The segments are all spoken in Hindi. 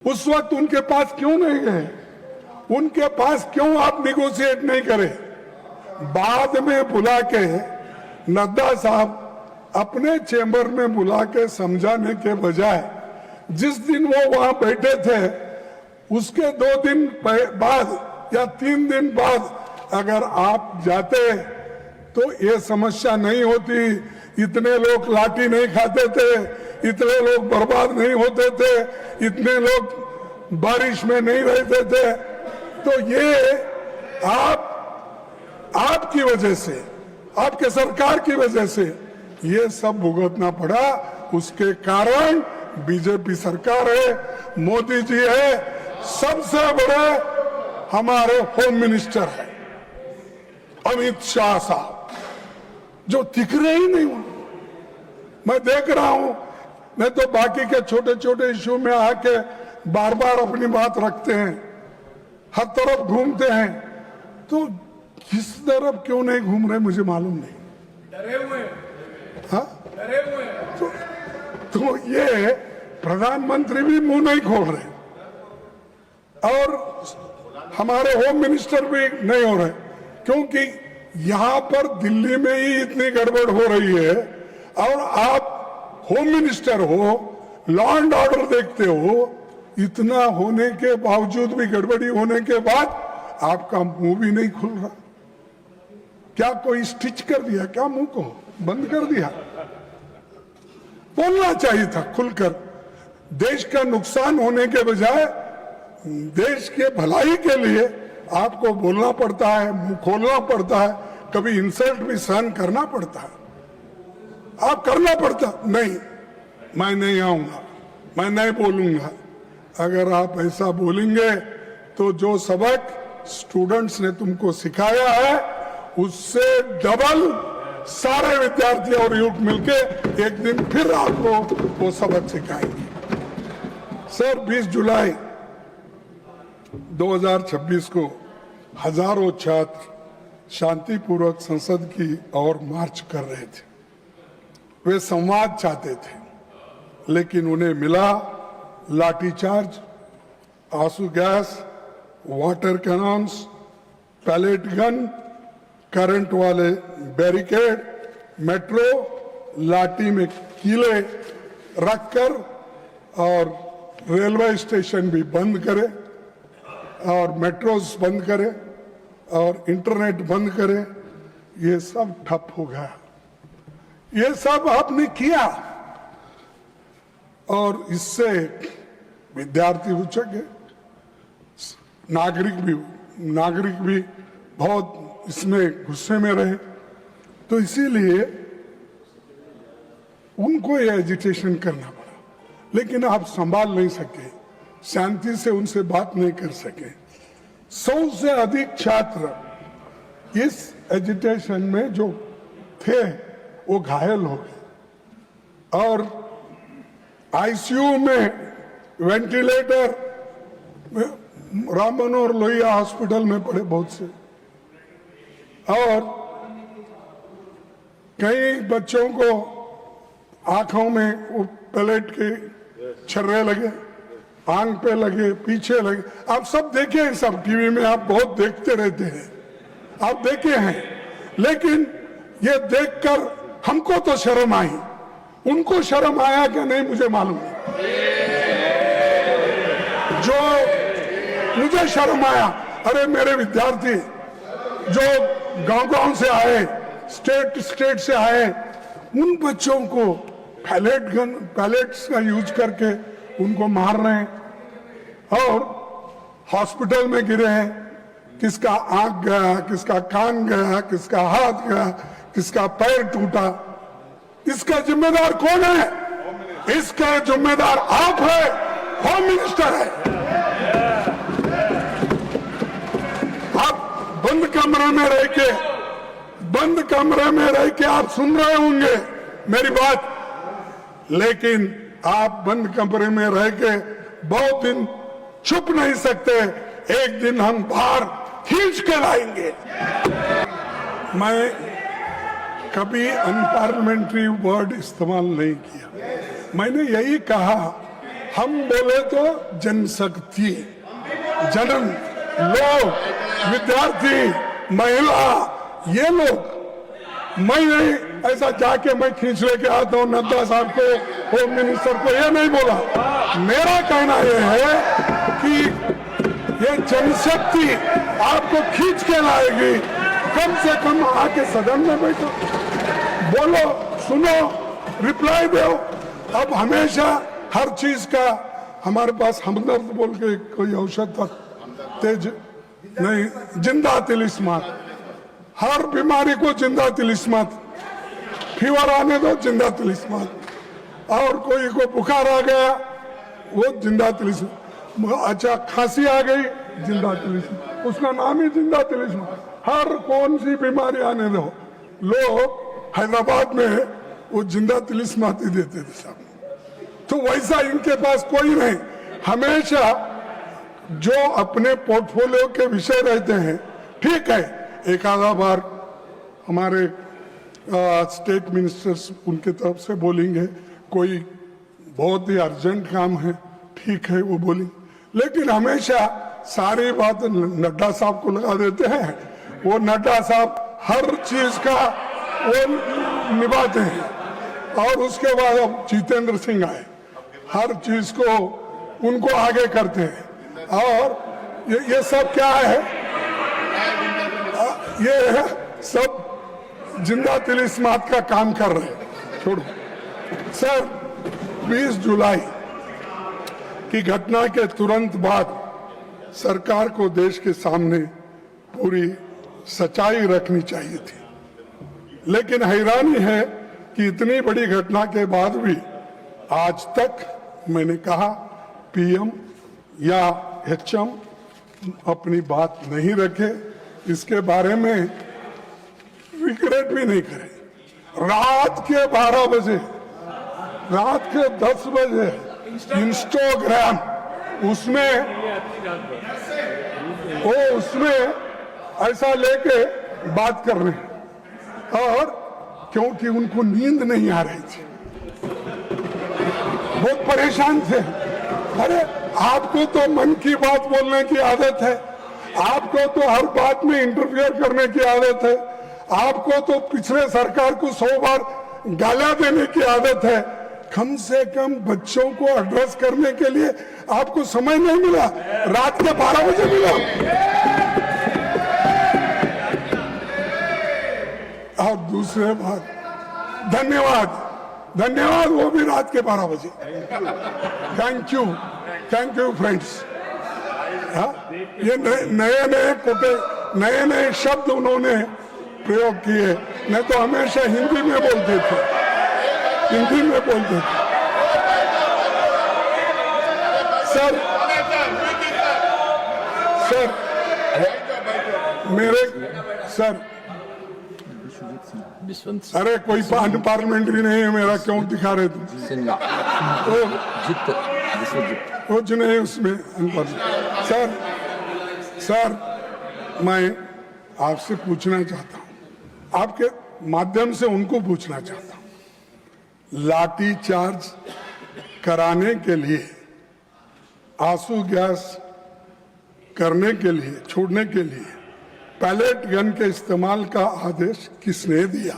उस वक्त उनके पास क्यों नहीं गए? उनके पास क्यों आप निगोशिएट नहीं करें? बाद में बुला के नड्डा साहब अपने चेंबर में बुला के समझाने के बजाय जिस दिन वो वहां बैठे थे उसके 2 दिन बाद या 3 दिन बाद अगर आप जाते तो ये समस्या नहीं होती, इतने लोग लाठी नहीं खाते थे, इतने लोग बर्बाद नहीं होते थे, इतने लोग बारिश में नहीं रहते थे। तो ये आपकी वजह से, आपके सरकार की वजह से ये सब भुगतना पड़ा। उसके कारण बीजेपी सरकार है, मोदी जी है, सबसे बड़े हमारे होम मिनिस्टर है अमित शाह साहब, जो दिख रहे ही नहीं। मैं देख रहा हूं, नहीं तो बाकी के छोटे छोटे इश्यू में आके बार बार अपनी बात रखते हैं, हर तरफ घूमते हैं। तो किस तरफ क्यों नहीं घूम रहे मुझे मालूम नहीं। डरे हुए, हाँ, डरे हुए। तो ये प्रधानमंत्री भी मुंह नहीं खोल रहे और हमारे होम मिनिस्टर भी नहीं हो रहे, क्योंकि यहां पर दिल्ली में ही इतनी गड़बड़ हो रही है और आप होम मिनिस्टर हो, लॉ एंड ऑर्डर देखते हो, इतना होने के बावजूद भी, गड़बड़ी होने के बाद आपका मुंह भी नहीं खुल रहा। क्या कोई स्टिच कर दिया क्या? मुंह को बंद कर दिया? बोलना चाहिए था खुलकर। देश का नुकसान होने के बजाय देश के भलाई के लिए आपको बोलना पड़ता है, मुंह खोलना पड़ता है, कभी इंसल्ट भी सहन करना पड़ता है। आप करना पड़ता नहीं, मैं नहीं आऊंगा, मैं नहीं बोलूंगा। अगर आप ऐसा बोलेंगे तो जो सबक स्टूडेंट्स ने तुमको सिखाया है उससे डबल सारे विद्यार्थी और युवक मिलके एक दिन फिर आपको वो सबक सिखाएंगे। सर, 20 जुलाई 2026 को हजारों छात्र शांतिपूर्वक संसद की ओर मार्च कर रहे थे। वे संवाद चाहते थे, लेकिन उन्हें मिला लाठीचार्ज, आंसू gas, water cannons, pellet gun, current वाले बैरिकेड, मेट्रो लाठी में कीले रखकर और रेलवे स्टेशन भी बंद करे और मेट्रोस बंद करे और इंटरनेट बंद करे। ये सब ठप हो गया। ये सब आपने किया और इससे विद्यार्थी उचक गए, नागरिक भी बहुत इसमें गुस्से में रहे। तो इसीलिए उनको ये एजिटेशन करना पड़ा, लेकिन आप संभाल नहीं सके, शांति से उनसे बात नहीं कर सके। 100 से अधिक छात्र इस एजिटेशन में जो थे वो घायल हो गए और आईसीयू में वेंटिलेटर राम मनोहर लोहिया हॉस्पिटल में पड़े बहुत से, और कई बच्चों को आंखों में वो पैलेट के छर्रे लगे, आंख पे लगे, पीछे लगे। आप सब देखे हैं, सब टीवी में आप बहुत देखते रहते हैं, आप देखे हैं। लेकिन ये देखकर हमको तो शर्म आई, उनको शर्म आया कि नहीं मुझे मालूम नहीं। जो मुझे शर्म आया, अरे मेरे विद्यार्थी जो गांव से आए, स्टेट से आए, उन बच्चों को पैलेट्स का यूज करके उनको मार रहे हैं और हॉस्पिटल में गिरे हैं। किसका आंख गया, किसका कान गया, किसका हाथ गया, किसका पैर टूटा। इसका जिम्मेदार कौन है? इसका जिम्मेदार आप है, होम मिनिस्टर है। आप बंद कमरे में रह के आप सुन रहे होंगे मेरी बात, लेकिन आप बंद कमरे में रह के बहुत दिन छुप नहीं सकते। एक दिन हम बाहर खींच के लाएंगे। मैं कभी अनपार्लियामेंट्री वर्ड इस्तेमाल नहीं किया। मैंने यही कहा हम बोले तो जनशक्ति, जनन, लोग, विद्यार्थी, महिला, ये लोग। मैं नहीं ऐसा जाके मैं खींच लेके आता हूँ नड्डा साहब को, होम मिनिस्टर को, ये नहीं बोला। मेरा कहना ये है कि ये जनशक्ति आपको खींच के लाएगी। कम से कम आके सदन में बैठो, बोलो, सुनो, रिप्लाई दो। अब हमेशा हर चीज का हमारे पास हमदर्द बोल के कोई औषध था, तेज नहीं, जिंदा तिलिस्मात, हर बीमारी को जिंदा तिलिस्मात, फीवर आने दो जिंदा तिलिस्मात, और कोई को बुखार आ गया वो जिंदा तिलिस्मात, अच्छा खांसी आ गई जिंदा तिलिस्मात, उसका नाम ही जिंदा तिलिस्मात। हर कौन सी बीमारी आने दो, लोग हैदराबाद में वो जिंदा तिलिस्मात ही देते थे साहब। तो वैसा इनके पास कोई नहीं, हमेशा जो अपने पोर्टफोलियो के विषय रहते हैं, ठीक है, एक आधा बार हमारे स्टेट मिनिस्टर्स उनके तरफ से बोलेंगे, कोई बहुत ही अर्जेंट काम है, ठीक है वो बोलेंगे, लेकिन हमेशा सारी बात नड्डा साहब को लगा देते हैं। वो नड्डा साहब हर चीज का वो निभाते हैं। और उसके बाद अब जितेंद्र सिंह आए, हर चीज को उनको आगे करते हैं। और ये सब क्या है, ये सब जिंदा तिलिस्मात का काम कर रहे हैं। छोड़ो सर, 20 जुलाई की घटना के तुरंत बाद सरकार को देश के सामने पूरी सच्चाई रखनी चाहिए थी, लेकिन हैरानी है कि इतनी बड़ी घटना के बाद भी आज तक मैंने कहा पीएम या एचएम अपनी बात नहीं रखे, इसके बारे में रिग्रेट भी नहीं करे। रात के 12 बजे, रात के 10 बजे इंस्टाग्राम उसमें ऐसा लेके बात कर रहे हैं, और क्योंकि उनको नींद नहीं आ रही थी, बहुत परेशान थे। अरे आपको तो मन की बात बोलने की आदत है, आपको तो हर बात में इंटरफियर करने की आदत है, आपको तो पिछले सरकार को 100 बार गालियां देने की आदत है। कम से कम बच्चों को एड्रेस करने के लिए आपको समय नहीं मिला, रात के 12 बजे मिला। और दूसरे बात, धन्यवाद, वो भी रात के 12 बजे। Thank you friends. ये नए शब्द उन्होंने प्रयोग किए, नहीं तो हमेशा हिंदी में बोलते थे, सर अरे कोई पार्लियामेंट्री नहीं है मेरा, क्यों दिखा रहे तुम? कुछ नहीं उसमें। सर मैं आपसे पूछना चाहता हूँ, आपके माध्यम से उनको पूछना चाहता हूँ, लाठी चार्ज कराने के लिए, आंसू गैस करने के लिए, छोड़ने के लिए पैलेट गन के इस्तेमाल का आदेश किसने दिया?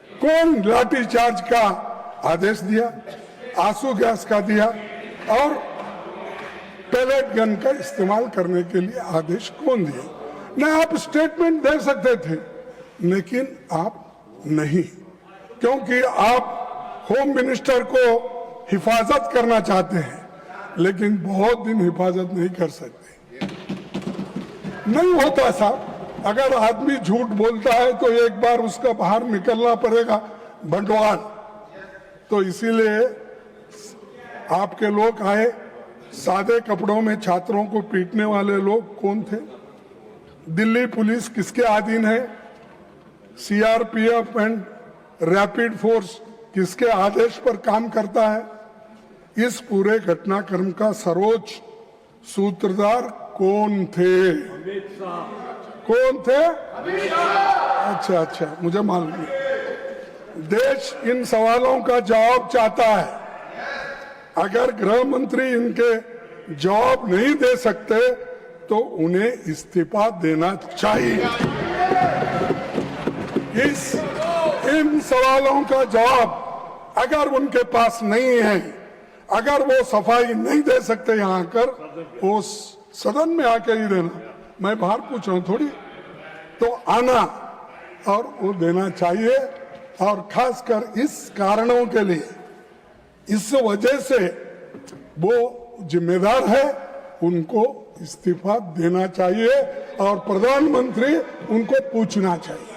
कौन लाठी चार्ज का आदेश दिया, आंसू गैस का दिया, और पैलेट गन का इस्तेमाल करने के लिए आदेश कौन दिया? न आप स्टेटमेंट दे सकते थे, लेकिन आप नहीं, क्योंकि आप होम मिनिस्टर को हिफाजत करना चाहते हैं, लेकिन बहुत दिन हिफाजत नहीं कर सकते। नहीं होता साहब, अगर आदमी झूठ बोलता है तो एक बार उसका बाहर निकलना पड़ेगा बंटवाल। तो इसीलिए आपके लोग आए, सादे कपड़ों में छात्रों को पीटने वाले लोग कौन थे? दिल्ली पुलिस किसके अधीन है? सीआरपीएफ एंड रैपिड फोर्स किसके आदेश पर काम करता है? इस पूरे घटनाक्रम का सर्वोच्च सूत्रधार कौन थे? कौन थे? अच्छा, मुझे मालूम है। देश इन सवालों का जवाब चाहता है। अगर गृह मंत्री इनके जवाब नहीं दे सकते तो उन्हें इस्तीफा देना चाहिए। इन सवालों का जवाब अगर उनके पास नहीं है, अगर वो सफाई नहीं दे सकते यहाँ आकर, वो सदन में आके ही देना, मैं बाहर पूछ रहा हूँ थोड़ी, तो आना और वो देना चाहिए। और खासकर इस कारणों के लिए, इस वजह से वो जिम्मेदार है, उनको इस्तीफा देना चाहिए और प्रधानमंत्री उनको पूछना चाहिए।